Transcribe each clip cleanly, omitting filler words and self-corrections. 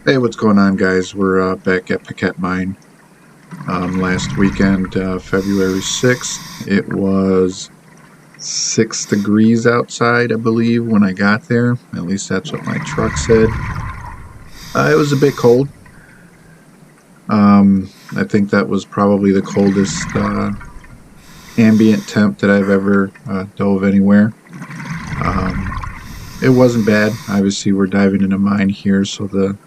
Hey, what's going on, guys? We're back at Piquette Mine. Last weekend, February 6th, it was 6 degrees outside, I believe, when I got there. At least that's what my truck said. It was a bit cold. I think that was probably the coldest ambient temp that I've ever dove anywhere. It wasn't bad. Obviously, we're diving in a mine here, so the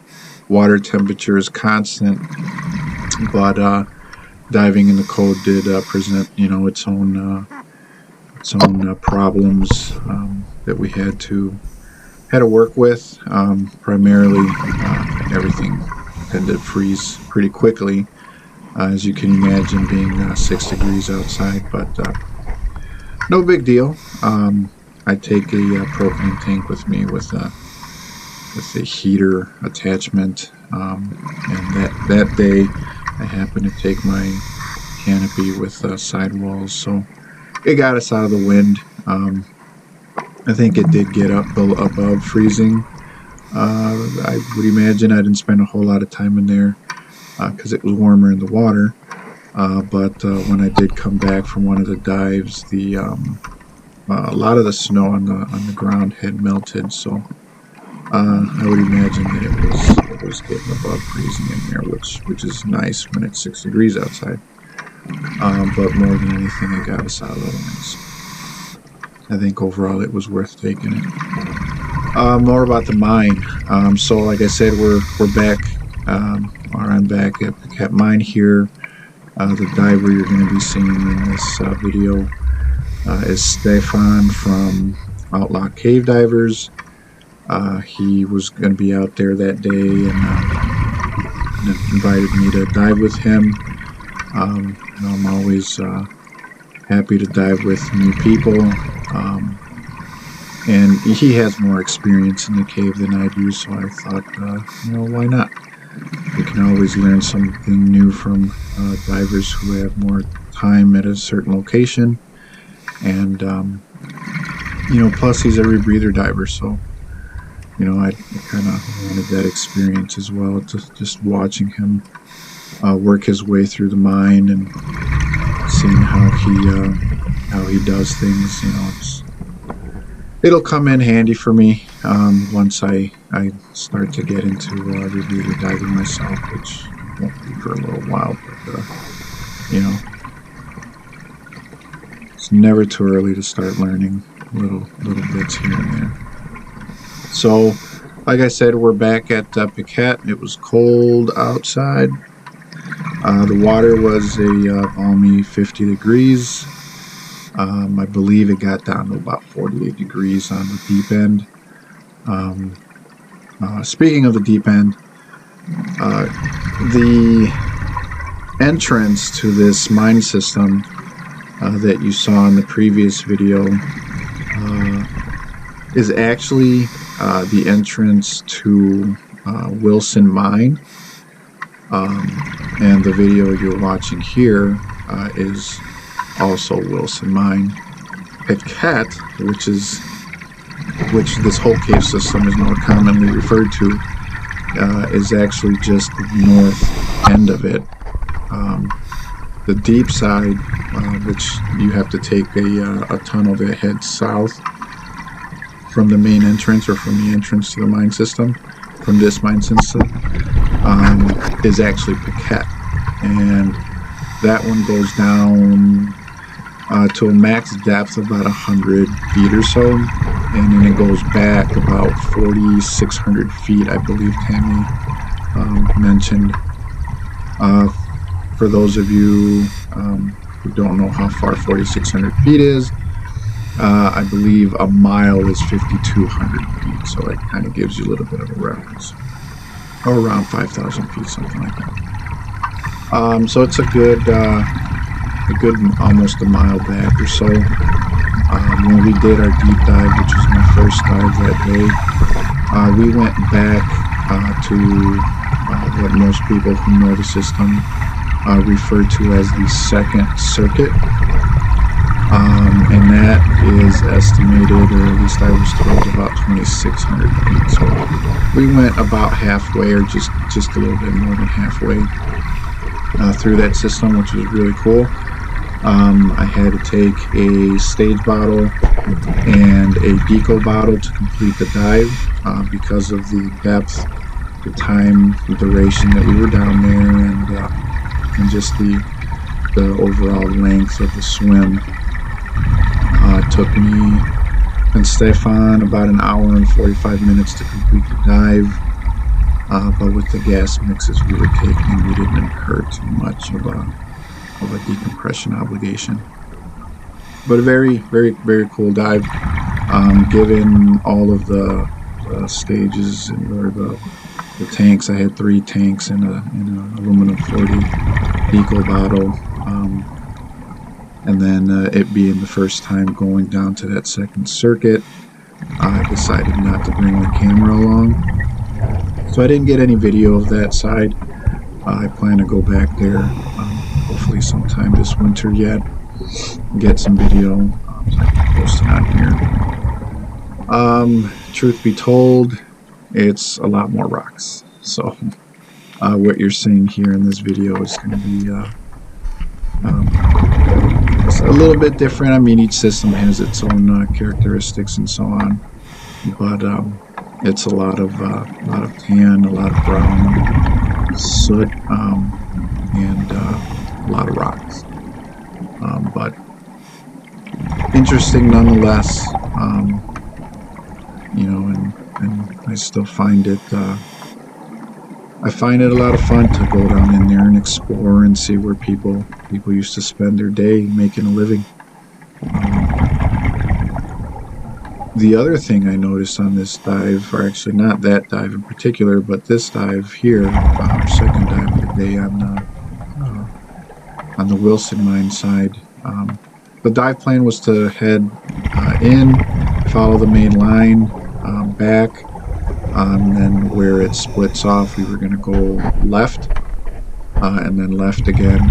water temperature is constant, but diving in the cold did present, its own problems that we had to work with. Primarily, everything tended to freeze pretty quickly, as you can imagine, being 6 degrees outside. But no big deal. I take a propane tank with me with a heater attachment, and that day I happened to take my canopy with sidewalls, so it got us out of the wind. I think it did get up above freezing. I would imagine I didn't spend a whole lot of time in there because it was warmer in the water. But when I did come back from one of the dives, a lot of the snow on the ground had melted, so I would imagine that it was getting above freezing in there, which is nice when it's 6 degrees outside. But more than anything, it got us out of the winds. I think overall it was worth taking it. More about the mine. So like I said, we're back, or I'm back at the Piquette Mine here. The diver you're going to be seeing in this video is Stefan from Outlaw Cave Divers. He was going to be out there that day and invited me to dive with him. I'm always happy to dive with new people, and he has more experience in the cave than I do, so I thought, why not? You can always learn something new from divers who have more time at a certain location, and plus he's a rebreather diver, so I kind of wanted that experience as well, just watching him work his way through the mine and seeing how he does things. It'll come in handy for me once I start to get into rebreather diving myself, which won't be for a little while, but it's never too early to start learning little bits here and there. So, like I said, we're back at Piquette. It was cold outside. The water was a balmy 50 degrees. I believe it got down to about 48 degrees on the deep end. Speaking of the deep end, the entrance to this mine system that you saw in the previous video is actually the entrance to Wilson Mine, and the video you're watching here is also Wilson Mine. Piquette, which this whole cave system is more commonly referred to, is actually just the north end of it. The deep side, which you have to take a tunnel that heads south from the main entrance, or from the entrance to the mine system, from this mine system, is actually Piquette, and that one goes down to a max depth of about 100 feet or so, and then it goes back about 4,600 feet, I believe Tammy mentioned. For those of you who don't know how far 4,600 feet is, I believe a mile is 5,200 feet, so it kind of gives you a little bit of a reference. Or around 5,000 feet, something like that. So it's a good almost a mile back or so. When we did our deep dive, which was my first dive that day, we went back to what most people who know the system refer to as the second circuit. And that is estimated, or at least I was told, about 2,600 feet. So we went about halfway, or just a little bit more than halfway through that system, which was really cool. I had to take a stage bottle and a deco bottle to complete the dive because of the depth, the time, the duration that we were down there, and just the overall length of the swim. It took me and Stefan about an hour and 45 minutes to complete the dive, but with the gas mixes we were taking, we didn't incur too much of a decompression obligation. But a very, very, very cool dive. Given all of the stages or the tanks, I had 3 tanks in an aluminum 40 deco bottle. And then it being the first time going down to that second circuit, I decided not to bring my camera along. So I didn't get any video of that side. I plan to go back there hopefully sometime this winter yet, get some video so I can post it on here. Truth be told, it's a lot more rocks. So what you're seeing here in this video is going to be it's a little bit different. I mean, each system has its own characteristics and so on, but it's a lot of tan, a lot of brown, soot, and a lot of rocks. But interesting nonetheless. You know, and I still find it. I find it a lot of fun to go down in there and explore and see where people used to spend their day making a living. The other thing I noticed on this dive, or actually not that dive in particular, but this dive here, our second dive of the day on the Wilson mine side, the dive plan was to head in, follow the main line, back. And then where it splits off, we were going to go left, and then left again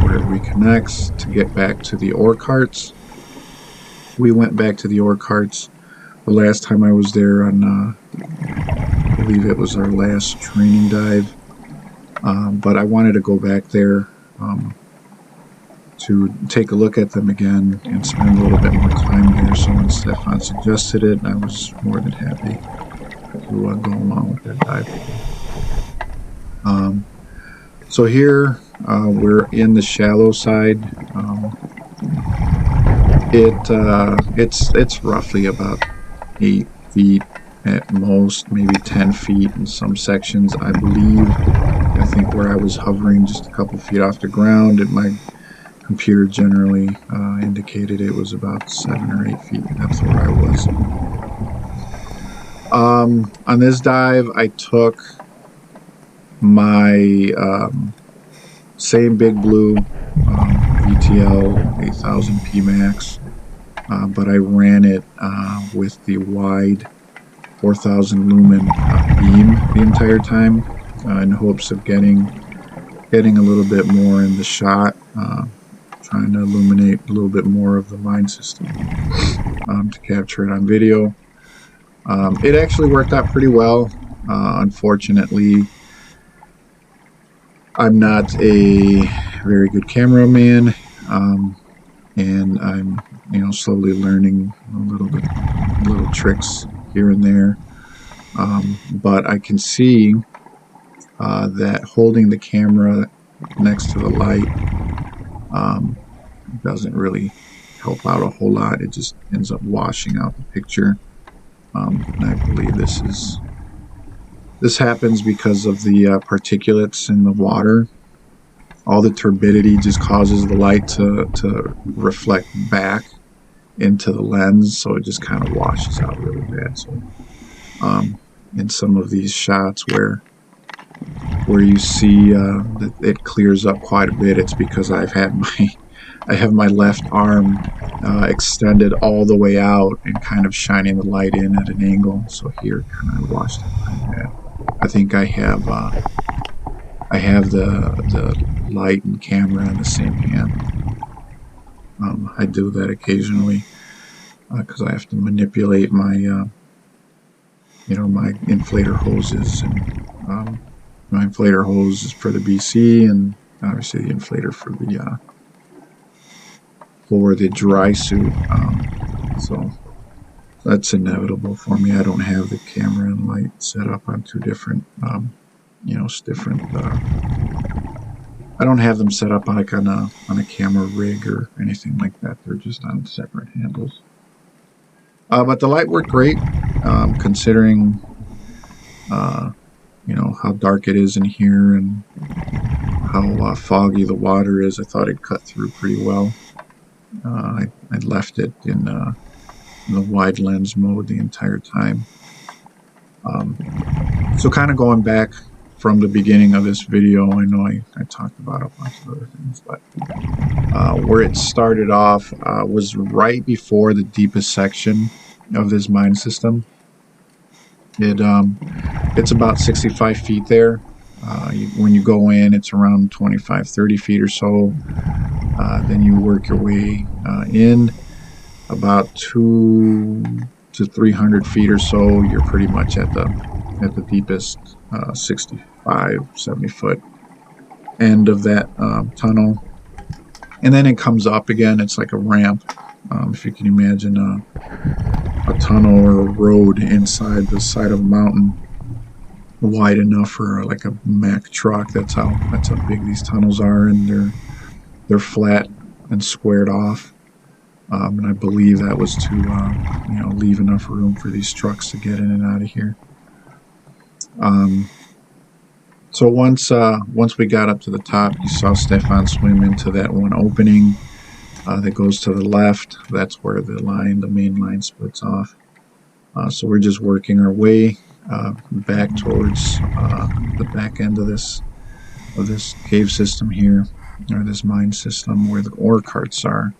where it reconnects to get back to the ore carts. We went back to the ore carts the last time I was there on, I believe it was our last training dive, but I wanted to go back there to take a look at them again and spend a little bit more time there. So when Stefan suggested it, I was more than happy to go along with that dive. So here we're in the shallow side. It's roughly about 8 feet at most, maybe 10 feet in some sections, I believe. I think where I was hovering just a couple feet off the ground, and my computer generally indicated it was about 7 or 8 feet. That's where I was. On this dive, I took my same Big Blue VTL 8000 PMAX, but I ran it with the wide 4000 lumen beam the entire time in hopes of getting a little bit more in the shot, trying to illuminate a little bit more of the mine system to capture it on video. It actually worked out pretty well. Unfortunately, I'm not a very good cameraman, and I'm slowly learning little tricks here and there. But I can see that holding the camera next to the light doesn't really help out a whole lot. It just ends up washing out the picture. And I believe this happens because of the particulates in the water. All the turbidity just causes the light to reflect back into the lens, so it just kind of washes out really bad. So in some of these shots where you see that it clears up quite a bit, it's because I have my left arm extended all the way out and kind of shining the light in at an angle. So here it kind of washed it like that. I think I have the light and camera in the same hand. I do that occasionally because I have to manipulate my my inflator hoses, and my inflator hose is for the BC, and obviously the inflator for the dry suit. So that's inevitable for me. I don't have the camera and light set up on two different, I don't have them set up like on a camera rig or anything like that. They're just on separate handles. But the light worked great, considering how dark it is in here and how foggy the water is. I thought it cut through pretty well. I left it in the wide lens mode the entire time. So kind of going back from the beginning of this video, I know I talked about a bunch of other things, but where it started off was right before the deepest section of this mine system. It's about 65 feet there. When you go in, it's around 25-30 feet or so. Then you work your way in about 200 to 300 feet or so. You're pretty much at the deepest 65-70 foot end of that tunnel, and then it comes up again. It's like a ramp. If you can imagine a tunnel or a road inside the side of a mountain, wide enough for like a Mack truck. That's how big these tunnels are, and they're flat and squared off. And I believe that was to leave enough room for these trucks to get in and out of here. So once we got up to the top, you saw Stefan swim into that one opening that goes to the left. That's where the main line splits off. So we're just working our way back towards the back end of this cave system here, or this mine system, where the ore carts are,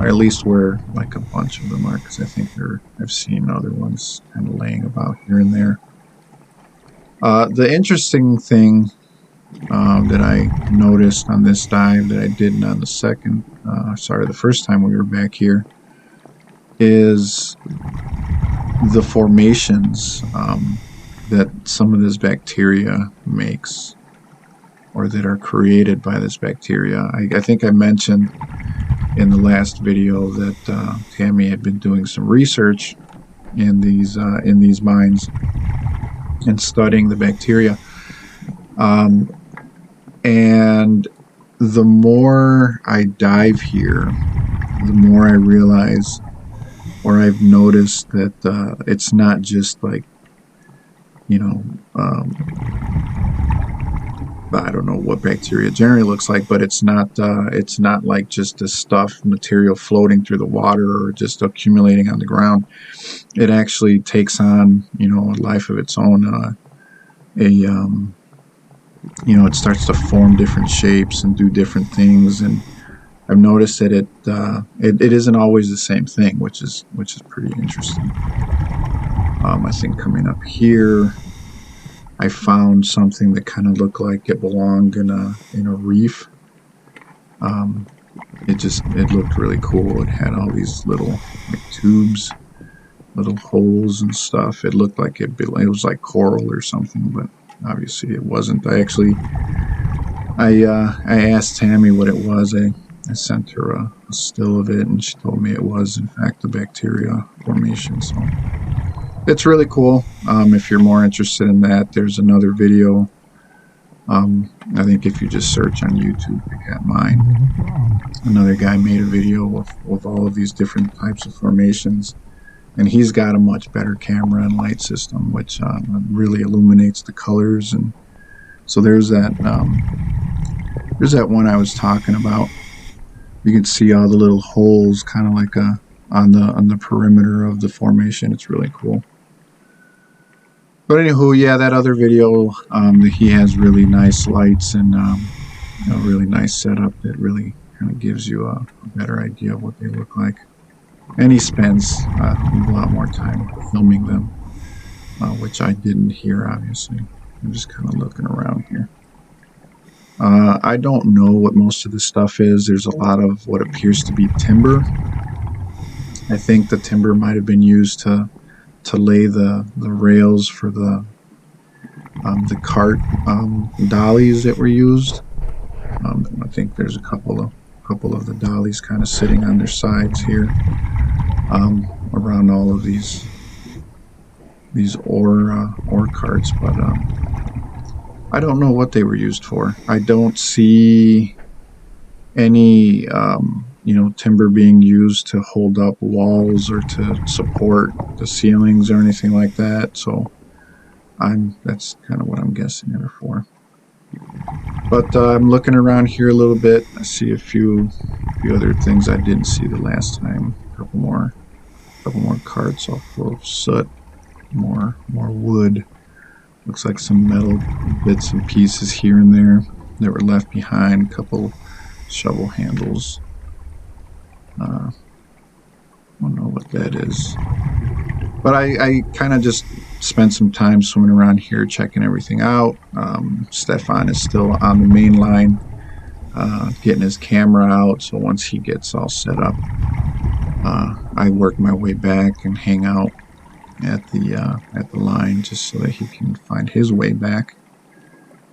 or at least where like a bunch of them are, because I think I've seen other ones kind of laying about here and there. The interesting thing that I noticed on this dive that I didn't on the first time we were back here, is the formations that some of this bacteria makes, or that are created by this bacteria. I think I mentioned in the last video that Tammy had been doing some research in these mines and studying the bacteria. And the more I dive here, the more I realize, or I've noticed, that it's not just like, I don't know what bacteria generally looks like, but it's not like just a stuff material floating through the water or just accumulating on the ground. It actually takes on, a life of its own. It starts to form different shapes and do different things, and I've noticed that it isn't always the same thing, which is pretty interesting. I think coming up here, I found something that kind of looked like it belonged in a reef. It looked really cool. It had all these little tubes, little holes and stuff. It looked like it was like coral or something, but obviously it wasn't. I asked Tammy what it was. I sent her a still of it, and she told me it was in fact a bacteria formation. So it's really cool. If you're more interested in that, there's another video. I think if you just search on YouTube, Piquette Mine, another guy made a video of all of these different types of formations, and he's got a much better camera and light system, which really illuminates the colors. And so there's that one I was talking about. You can see all the little holes, kind of like on the perimeter of the formation. It's really cool. But anywho, yeah, that other video, he has really nice lights and really nice setup that really kind of gives you a better idea of what they look like. And he spends a lot more time filming them, which I didn't here, obviously. I'm just kind of looking around here. I don't know what most of this stuff is. There's a lot of what appears to be timber. I think the timber might have been used to lay the rails for the cart dollies that were used. I think there's a couple of the dollies kind of sitting on their sides here around all of these ore carts, but I don't know what they were used for. I don't see any timber being used to hold up walls or to support the ceilings or anything like that. So that's kind of what I'm guessing they're for. But I'm looking around here a little bit. I see a few other things I didn't see the last time. A couple more carts all full of soot. More wood. Looks like some metal bits and pieces here and there that were left behind. A couple shovel handles. I don't know what that is. But I kind of just spent some time swimming around here checking everything out. Stefan is still on the main line getting his camera out, so once he gets all set up I work my way back and hang out at the line just so that he can find his way back.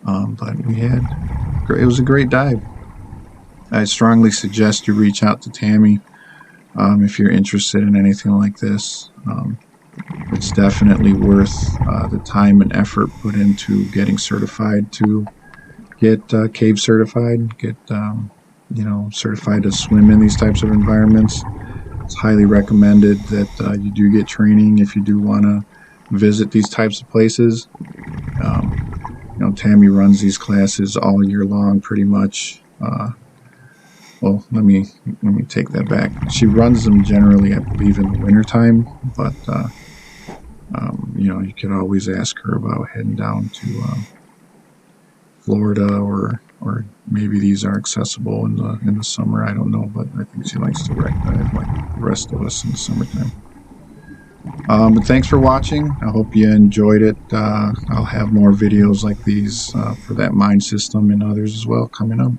But it was a great dive. I strongly suggest you reach out to Tammy if you're interested in anything like this. It's definitely worth the time and effort put into getting certified to get cave certified, get certified to swim in these types of environments. It's highly recommended that you do get training if you do want to visit these types of places. Tammy runs these classes all year long, pretty much. Well, let me take that back. She runs them generally, I believe, in the wintertime, but you could always ask her about heading down to Florida, or maybe these are accessible in the summer. I don't know, but I think she likes to wreck dive like the rest of us in the summertime. But thanks for watching. I hope you enjoyed it. I'll have more videos like these for that mine system and others as well coming up.